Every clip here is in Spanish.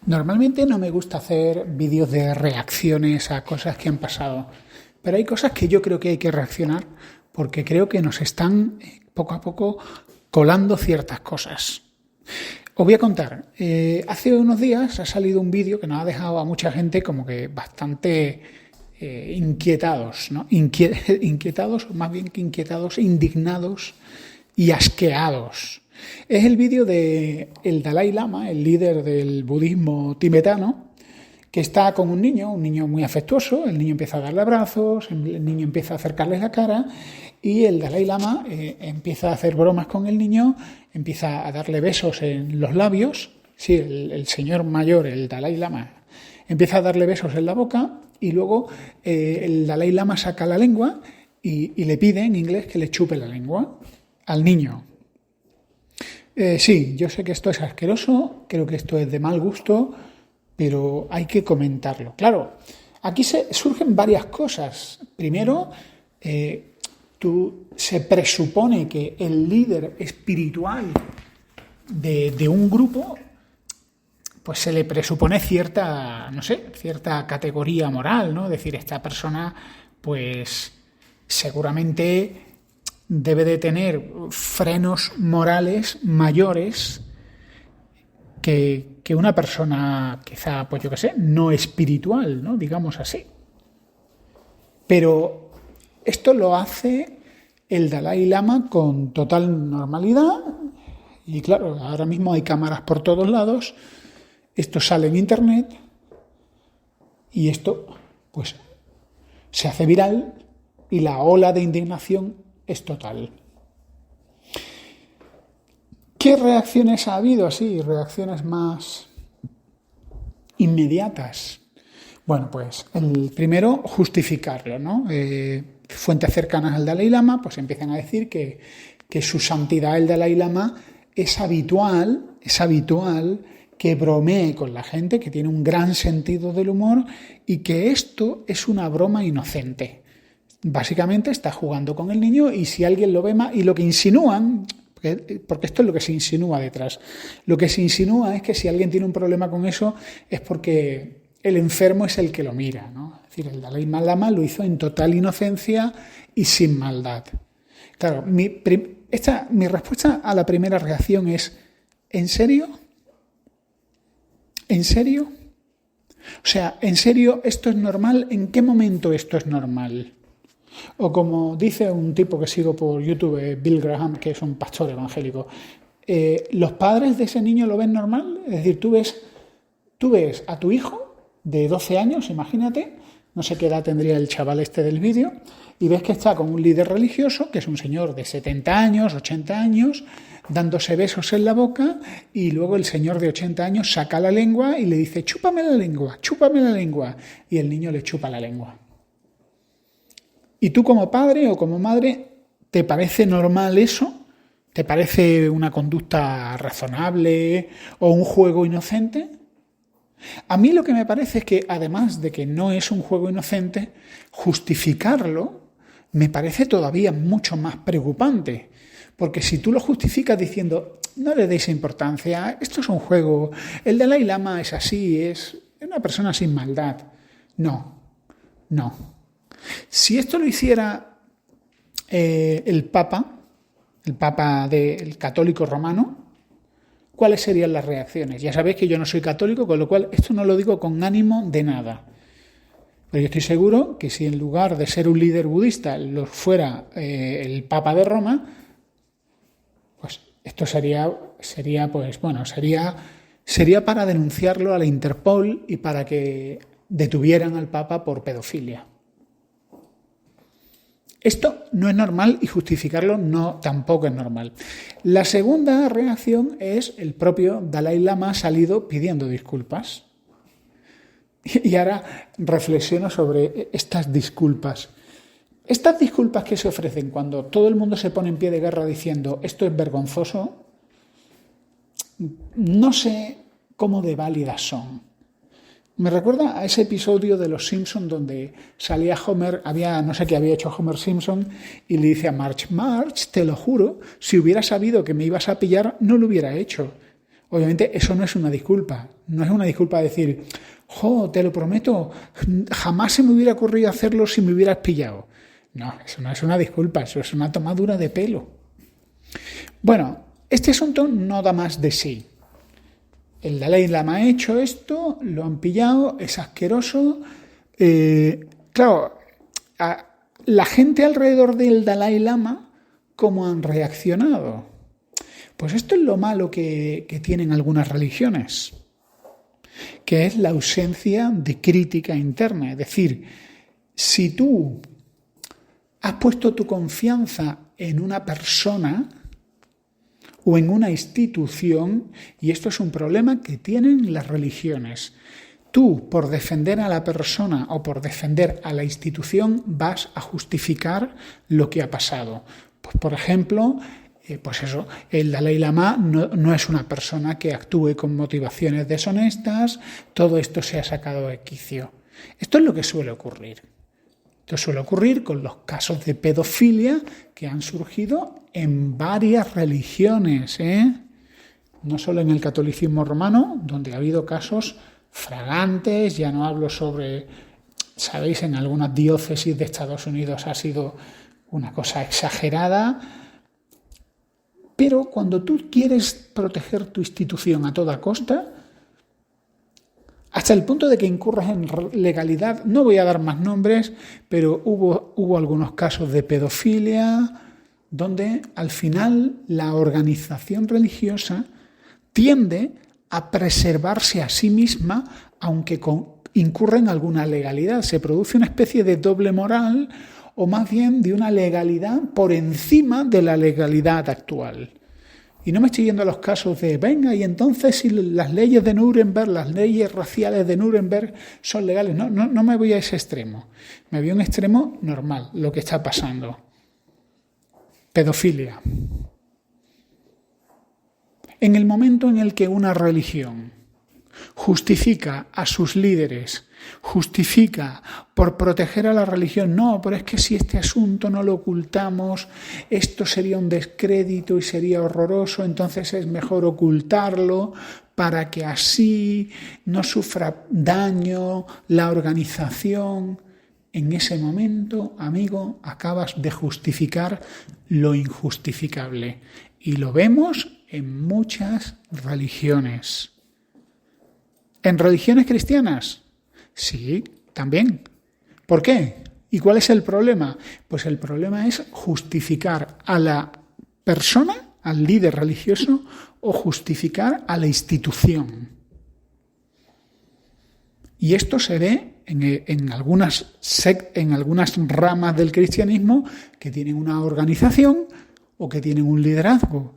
Normalmente no me gusta hacer vídeos de reacciones a cosas que han pasado, pero hay cosas que yo creo que hay que reaccionar porque creo que nos están poco a poco colando ciertas cosas. Os voy a contar, hace unos días ha salido un vídeo que nos ha dejado a mucha gente como que bastante inquietados, ¿no? Inquietados, más bien que inquietados, indignados y asqueados. Es el vídeo de el Dalai Lama, el líder del budismo tibetano, que está con un niño muy afectuoso. El niño empieza a darle abrazos, el niño empieza a acercarle la cara y el Dalai Lama empieza a hacer bromas con el niño, empieza a darle besos en los labios. Sí, el señor mayor, el Dalai Lama, empieza a darle besos en la boca y luego el Dalai Lama saca la lengua y le pide en inglés que le chupe la lengua al niño. Sí, yo sé que esto es asqueroso, creo que esto es de mal gusto, pero hay que comentarlo. Claro, aquí surgen varias cosas. Primero, se presupone que el líder espiritual de un grupo, pues se le presupone cierta categoría moral, ¿no? Es decir, esta persona, pues seguramente debe de tener frenos morales mayores que una persona quizá, pues yo qué sé, no espiritual, ¿no? Digamos así. Pero esto lo hace el Dalai Lama con total normalidad y claro, ahora mismo hay cámaras por todos lados, esto sale en internet y esto pues se hace viral y la ola de indignación es total. ¿Qué reacciones ha habido así? Reacciones más inmediatas. Bueno, pues el primero, justificarlo, ¿no? Fuentes cercanas al Dalai Lama pues empiezan a decir que su santidad el Dalai Lama es habitual que bromee con la gente, que tiene un gran sentido del humor y que esto es una broma inocente. Básicamente está jugando con el niño y si alguien lo ve mal, y lo que insinúan, porque esto es lo que se insinúa detrás, lo que se insinúa es que si alguien tiene un problema con eso es porque el enfermo es el que lo mira, ¿no? Es decir, el Dalai Lama lo hizo en total inocencia y sin maldad. Claro, mi respuesta a la primera reacción es, ¿en serio? ¿En serio? O sea, ¿en serio esto es normal? ¿En qué momento esto es normal? O como dice un tipo que sigo por YouTube, Bill Graham, que es un pastor evangélico, ¿los padres de ese niño lo ven normal? Es decir, tú ves a tu hijo de 12 años, imagínate, no sé qué edad tendría el chaval este del vídeo, y ves que está con un líder religioso, que es un señor de 70 años, 80 años, dándose besos en la boca, y luego el señor de 80 años saca la lengua y le dice, chúpame la lengua, y el niño le chupa la lengua. ¿Y tú como padre o como madre, te parece normal eso? ¿Te parece una conducta razonable o un juego inocente? A mí lo que me parece es que, además de que no es un juego inocente, justificarlo me parece todavía mucho más preocupante. Porque si tú lo justificas diciendo, no le deis importancia, esto es un juego, el Dalai Lama es así, es una persona sin maldad. No. Si esto lo hiciera el Papa del católico romano, ¿cuáles serían las reacciones? Ya sabéis que yo no soy católico, con lo cual esto no lo digo con ánimo de nada. Pero yo estoy seguro que si en lugar de ser un líder budista lo fuera el Papa de Roma, pues esto sería para denunciarlo a la Interpol y para que detuvieran al Papa por pedofilia. Esto no es normal y justificarlo tampoco es normal. La segunda reacción es el propio Dalai Lama ha salido pidiendo disculpas. Y ahora reflexiono sobre estas disculpas. Estas disculpas que se ofrecen cuando todo el mundo se pone en pie de guerra diciendo esto es vergonzoso, no sé cómo de válidas son. Me recuerda a ese episodio de Los Simpson donde salía Homer, no sé qué había hecho Homer Simpson, y le dice a Marge, te lo juro, si hubiera sabido que me ibas a pillar, no lo hubiera hecho. Obviamente eso no es una disculpa. No es una disculpa decir, te lo prometo, jamás se me hubiera ocurrido hacerlo si me hubieras pillado. No, eso no es una disculpa, eso es una tomadura de pelo. Bueno, este asunto no da más de sí. El Dalai Lama ha hecho esto, lo han pillado, es asqueroso. Claro, la gente alrededor del Dalai Lama, ¿cómo han reaccionado? Pues esto es lo malo que tienen algunas religiones, que es la ausencia de crítica interna. Es decir, si tú has puesto tu confianza en una persona o en una institución, y esto es un problema que tienen las religiones, tú, por defender a la persona o por defender a la institución, vas a justificar lo que ha pasado. Pues, por ejemplo, el Dalai Lama no es una persona que actúe con motivaciones deshonestas, todo esto se ha sacado de quicio. Esto es lo que suele ocurrir. Esto suele ocurrir con los casos de pedofilia que han surgido en varias religiones, no solo en el catolicismo romano, donde ha habido casos fragantes, ya no hablo sobre, sabéis, en algunas diócesis de Estados Unidos ha sido una cosa exagerada, pero cuando tú quieres proteger tu institución a toda costa, hasta el punto de que incurras en legalidad, no voy a dar más nombres, pero hubo algunos casos de pedofilia donde al final la organización religiosa tiende a preservarse a sí misma, aunque incurre en alguna legalidad. Se produce una especie de doble moral, o más bien de una legalidad por encima de la legalidad actual. Y no me estoy yendo a los casos de, venga, y entonces si las leyes de Nuremberg, las leyes raciales de Nuremberg son legales. No me voy a ese extremo. Me voy a un extremo normal, lo que está pasando. Pedofilia. En el momento en el que una religión justifica a sus líderes, justifica por proteger a la religión, no, pero es que si este asunto no lo ocultamos, esto sería un descrédito y sería horroroso, entonces es mejor ocultarlo para que así no sufra daño la organización. En ese momento, amigo, acabas de justificar lo injustificable. Y lo vemos en muchas religiones. ¿En religiones cristianas? Sí, también. ¿Por qué? ¿Y cuál es el problema? Pues el problema es justificar a la persona, al líder religioso, o justificar a la institución. Y esto se ve en algunas ramas del cristianismo que tienen una organización o que tienen un liderazgo.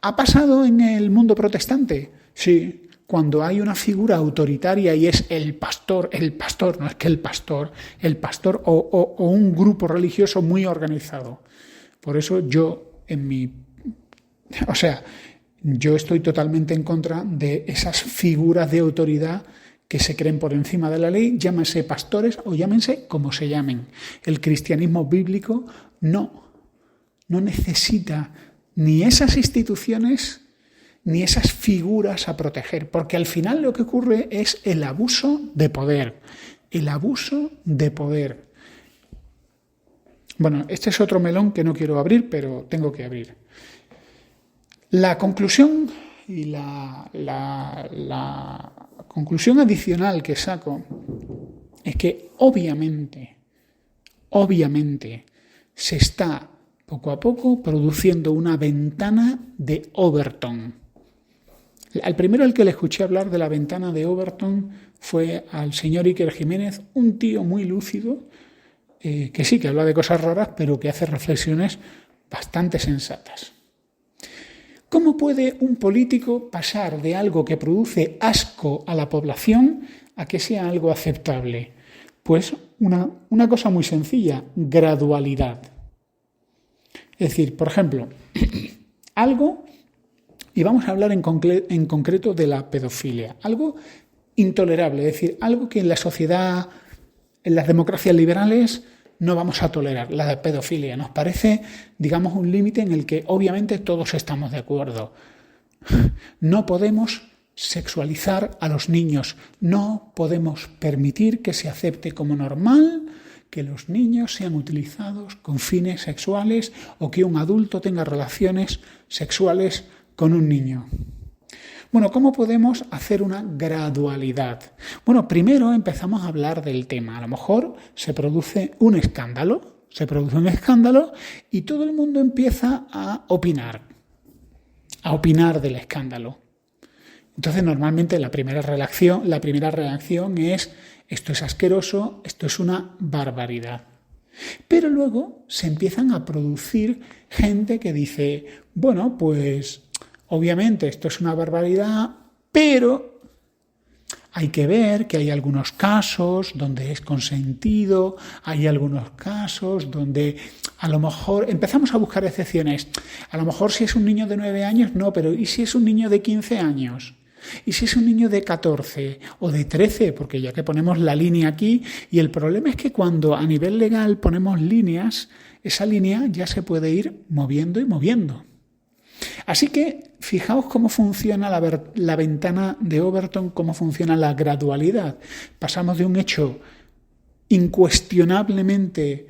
¿Ha pasado en el mundo protestante? Sí. Cuando hay una figura autoritaria y es el pastor, no es que el pastor o un grupo religioso muy organizado. Por eso yo estoy totalmente en contra de esas figuras de autoridad que se creen por encima de la ley, llámense pastores o llámense como se llamen. El cristianismo bíblico no necesita ni esas instituciones ni esas figuras a proteger, porque al final lo que ocurre es el abuso de poder. El abuso de poder. Bueno, este es otro melón que no quiero abrir, pero tengo que abrir. La conclusión y la conclusión adicional que saco es que obviamente se está poco a poco produciendo una ventana de Overton. Al primero al que le escuché hablar de la ventana de Overton fue al señor Iker Jiménez, un tío muy lúcido, que sí, que habla de cosas raras, pero que hace reflexiones bastante sensatas. ¿Cómo puede un político pasar de algo que produce asco a la población a que sea algo aceptable? Pues una cosa muy sencilla, gradualidad. Es decir, por ejemplo, algo, y vamos a hablar en concreto de la pedofilia, algo intolerable, es decir, algo que en la sociedad, en las democracias liberales, no vamos a tolerar, la pedofilia. Nos parece, digamos, un límite en el que obviamente todos estamos de acuerdo. No podemos sexualizar a los niños. No podemos permitir que se acepte como normal que los niños sean utilizados con fines sexuales o que un adulto tenga relaciones sexuales con un niño. Bueno, ¿cómo podemos hacer una gradualidad? Bueno, primero empezamos a hablar del tema. A lo mejor se produce un escándalo y todo el mundo empieza a opinar del escándalo. Entonces, normalmente la primera reacción es: esto es asqueroso, esto es una barbaridad. Pero luego se empiezan a producir gente que dice: bueno, pues obviamente esto es una barbaridad, pero hay que ver que hay algunos casos donde es consentido, hay algunos casos donde a lo mejor empezamos a buscar excepciones. A lo mejor si es un niño de 9 años, no, pero ¿y si es un niño de 15 años? ¿Y si es un niño de 14 o de 13? Porque ya que ponemos la línea aquí, y el problema es que cuando a nivel legal ponemos líneas, esa línea ya se puede ir moviendo y moviendo. Así que fijaos cómo funciona la ventana de Overton, cómo funciona la gradualidad. Pasamos de un hecho incuestionablemente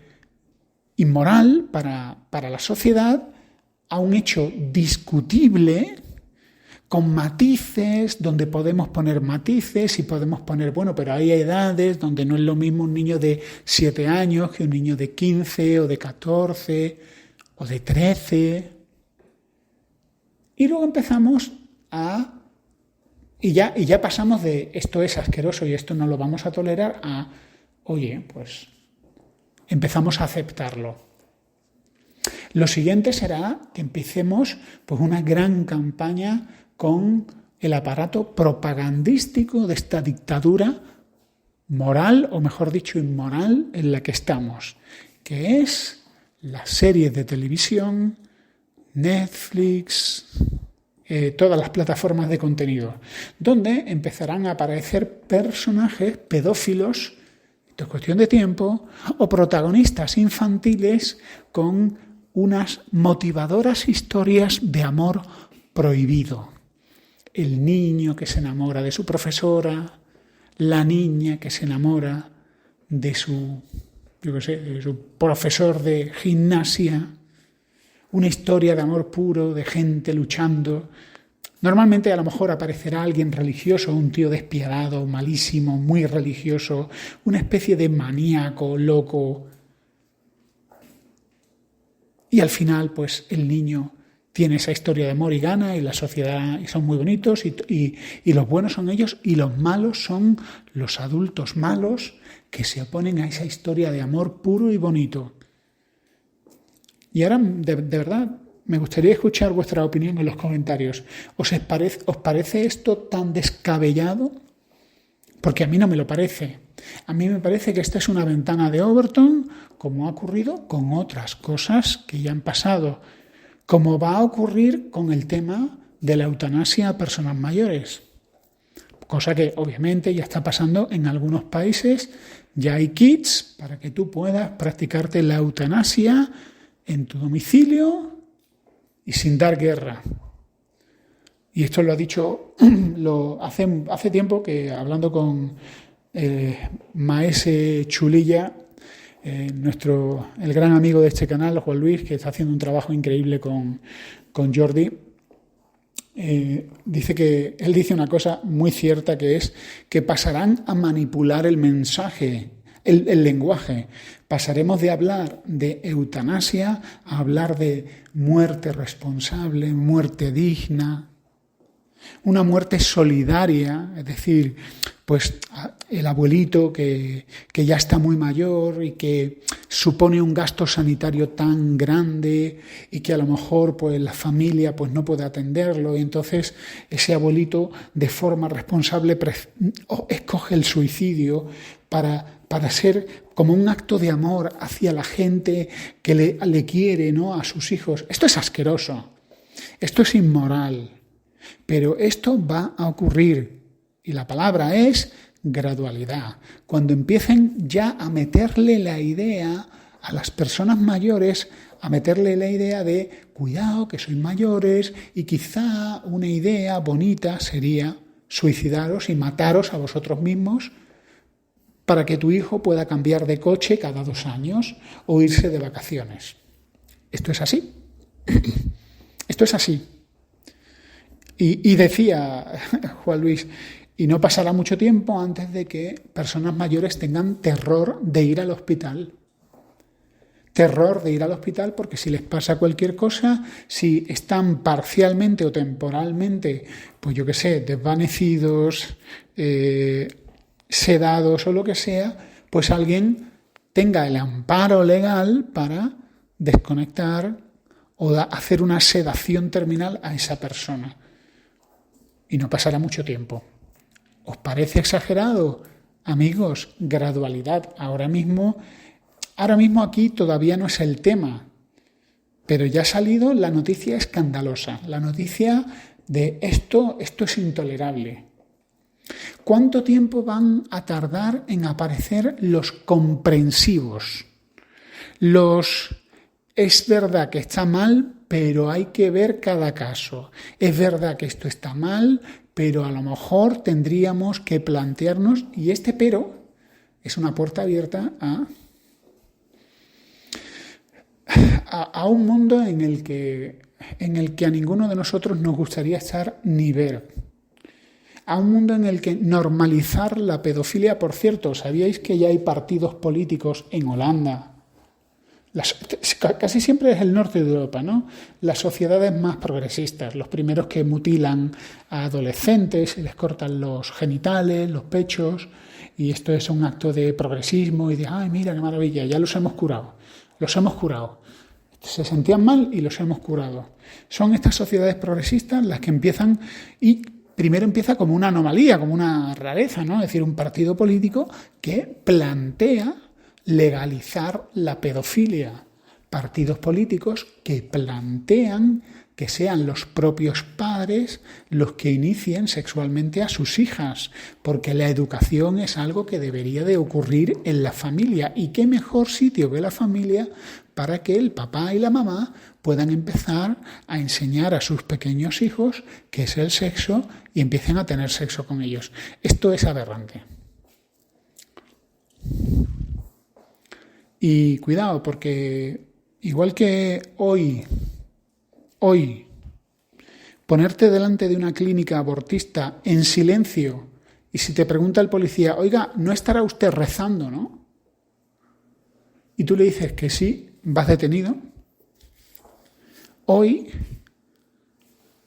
inmoral para la sociedad a un hecho discutible, con matices, donde podemos poner matices y podemos poner, bueno, pero hay edades donde no es lo mismo un niño de 7 años que un niño de 15 o de 14 o de 13. Y luego empezamos y ya pasamos de esto es asqueroso y esto no lo vamos a tolerar a, oye, pues empezamos a aceptarlo. Lo siguiente será que empecemos pues una gran campaña con el aparato propagandístico de esta dictadura moral, o mejor dicho, inmoral, en la que estamos, que es las series de televisión, Netflix, todas las plataformas de contenido, donde empezarán a aparecer personajes pedófilos, esto es cuestión de tiempo, o protagonistas infantiles con unas motivadoras historias de amor prohibido. El niño que se enamora de su profesora, la niña que se enamora de su profesor de gimnasia, una historia de amor puro, de gente luchando. Normalmente a lo mejor aparecerá alguien religioso, un tío despiadado, malísimo, muy religioso, una especie de maníaco, loco. Y al final, pues el niño tiene esa historia de amor y gana, y la sociedad, y son muy bonitos, y los buenos son ellos, y los malos son los adultos malos que se oponen a esa historia de amor puro y bonito. Y ahora, de verdad, me gustaría escuchar vuestra opinión en los comentarios. ¿Os parece esto tan descabellado? Porque a mí no me lo parece. A mí me parece que esta es una ventana de Overton, como ha ocurrido con otras cosas que ya han pasado, como va a ocurrir con el tema de la eutanasia a personas mayores. Cosa que obviamente ya está pasando en algunos países. Ya hay kits para que tú puedas practicarte la eutanasia en tu domicilio y sin dar guerra. Y esto lo ha dicho hace tiempo, que hablando con Maese Chulilla, el gran amigo de este canal, Juan Luis, que está haciendo un trabajo increíble con Jordi, él dice una cosa muy cierta, que es que pasarán a manipular el mensaje, el lenguaje. Pasaremos de hablar de eutanasia a hablar de muerte responsable, muerte digna, una muerte solidaria, es decir, pues el abuelito que ya está muy mayor y que supone un gasto sanitario tan grande y que a lo mejor pues la familia pues no puede atenderlo, y entonces ese abuelito de forma responsable escoge el suicidio para ser como un acto de amor hacia la gente que le quiere, ¿no?, a sus hijos. Esto es asqueroso, esto es inmoral, pero esto va a ocurrir, y la palabra es gradualidad. Cuando empiecen ya a meterle la idea a las personas mayores a meterle la idea de cuidado, que sois mayores y quizá una idea bonita sería suicidaros y mataros a vosotros mismos para que tu hijo pueda cambiar de coche cada 2 años o irse de vacaciones. Esto es así. Esto es así. Y decía Juan Luis, y no pasará mucho tiempo antes de que personas mayores tengan terror de ir al hospital. Terror de ir al hospital porque si les pasa cualquier cosa, si están parcialmente o temporalmente, pues yo qué sé, desvanecidos, sedados o lo que sea, pues alguien tenga el amparo legal para desconectar o hacer una sedación terminal a esa persona. Y no pasará mucho tiempo. ¿Os parece exagerado? Amigos, gradualidad. Ahora mismo aquí todavía no es el tema, pero ya ha salido la noticia escandalosa, la noticia de esto es intolerable. ¿Cuánto tiempo van a tardar en aparecer los comprensivos? Es verdad que está mal, pero hay que ver cada caso. Es verdad que esto está mal, pero a lo mejor tendríamos que plantearnos, y este pero es una puerta abierta a un mundo en el que a ninguno de nosotros nos gustaría estar ni ver. A un mundo en el que normalizar la pedofilia, por cierto, ¿sabíais que ya hay partidos políticos en Holanda? Casi siempre es el norte de Europa, ¿no? Las sociedades más progresistas, los primeros que mutilan a adolescentes y les cortan los genitales, los pechos, y esto es un acto de progresismo y de, ay, mira qué maravilla, ya los hemos curado. Se sentían mal y los hemos curado. Son estas sociedades progresistas las que empiezan y primero empieza como una anomalía, como una rareza, ¿no? Es decir, un partido político que plantea legalizar la pedofilia. Partidos políticos que plantean que sean los propios padres los que inicien sexualmente a sus hijas, porque la educación es algo que debería de ocurrir en la familia. ¿Y qué mejor sitio que la familia para que el papá y la mamá puedan empezar a enseñar a sus pequeños hijos qué es el sexo y empiecen a tener sexo con ellos? Esto es aberrante. Y cuidado, porque igual que hoy, ponerte delante de una clínica abortista en silencio y si te pregunta el policía, oiga, ¿no estará usted rezando, no? Y tú le dices que sí, vas detenido. Hoy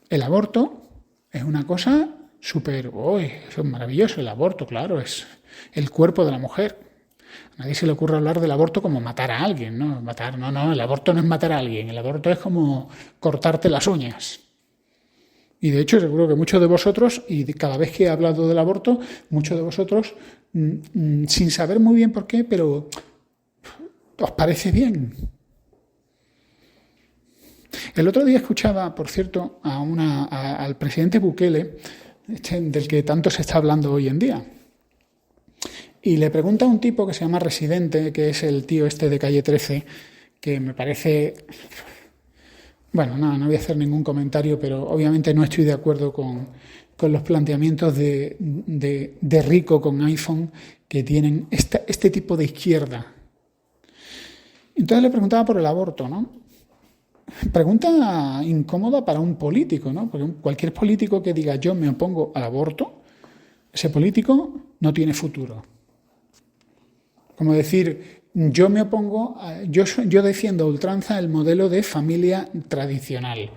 el aborto es una cosa súper, eso es maravilloso, el aborto, claro, es el cuerpo de la mujer. A nadie se le ocurre hablar del aborto como matar a alguien, ¿no? No, el aborto no es matar a alguien, el aborto es como cortarte las uñas. Y de hecho seguro que muchos de vosotros, y cada vez que he hablado del aborto, muchos de vosotros, sin saber muy bien por qué, pero ¿os parece bien? El otro día escuchaba, por cierto, al presidente Bukele, del que tanto se está hablando hoy en día. Y le pregunta a un tipo que se llama Residente, que es el tío este de Calle 13, que me parece... Bueno, no voy a hacer ningún comentario, pero obviamente no estoy de acuerdo con los planteamientos de rico con iPhone que tienen este tipo de izquierda. Entonces le preguntaba por el aborto, ¿no? Pregunta incómoda para un político, ¿no? Porque cualquier político que diga yo me opongo al aborto, ese político no tiene futuro. Como decir, yo me opongo, yo defiendo a ultranza el modelo de familia tradicional.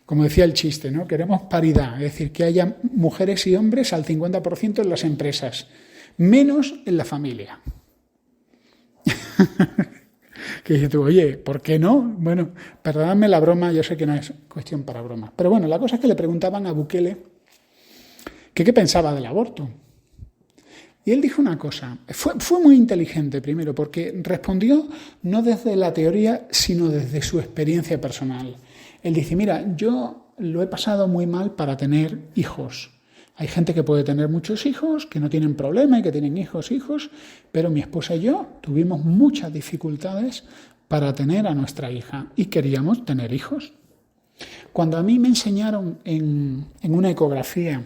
Como decía el chiste, ¿no? Queremos paridad, es decir, que haya mujeres y hombres al 50% en las empresas, menos en la familia. Que dices tú, oye, ¿por qué no? Bueno, perdonadme la broma, yo sé que no es cuestión para broma. Pero bueno, la cosa es que le preguntaban a Bukele qué pensaba del aborto. Y él dijo una cosa, fue muy inteligente primero, porque respondió no desde la teoría, sino desde su experiencia personal. Él dice, mira, yo lo he pasado muy mal para tener hijos. Hay gente que puede tener muchos hijos, que no tienen problema y que tienen hijos, pero mi esposa y yo tuvimos muchas dificultades para tener a nuestra hija y queríamos tener hijos. Cuando a mí me enseñaron en una ecografía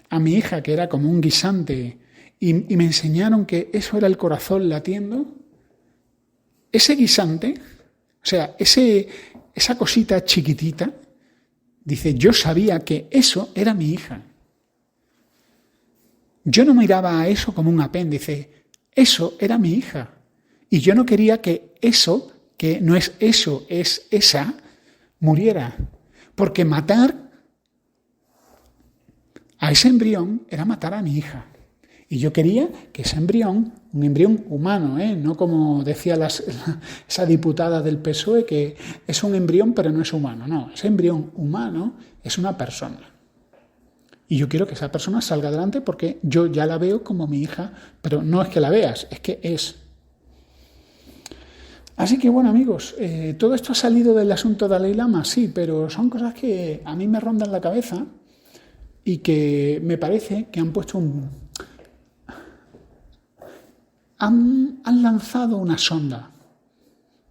a mi hija, que era como un guisante, y me enseñaron que eso era el corazón latiendo, ese guisante, o sea, esa cosita chiquitita, dice, yo sabía que eso era mi hija. Yo no miraba a eso como un apéndice, eso era mi hija. Y yo no quería que eso, que no es eso, es esa, muriera. Porque matar a ese embrión era matar a mi hija. Y yo quería que ese embrión, un embrión humano, no como decía esa diputada del PSOE, que es un embrión pero no es humano. No, ese embrión humano es una persona. Y yo quiero que esa persona salga adelante porque yo ya la veo como mi hija, pero no es que la veas, es que es. Así que bueno, amigos, todo esto ha salido del asunto de Dalai Lama, sí, pero son cosas que a mí me rondan la cabeza y que me parece que han puesto han lanzado una sonda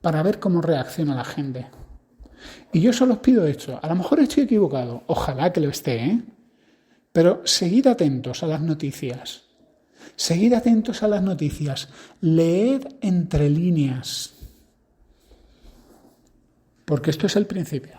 para ver cómo reacciona la gente. Y yo solo os pido esto, a lo mejor estoy equivocado, ojalá que lo esté, pero seguid atentos a las noticias. Seguid atentos a las noticias. Leed entre líneas. Porque esto es el principio.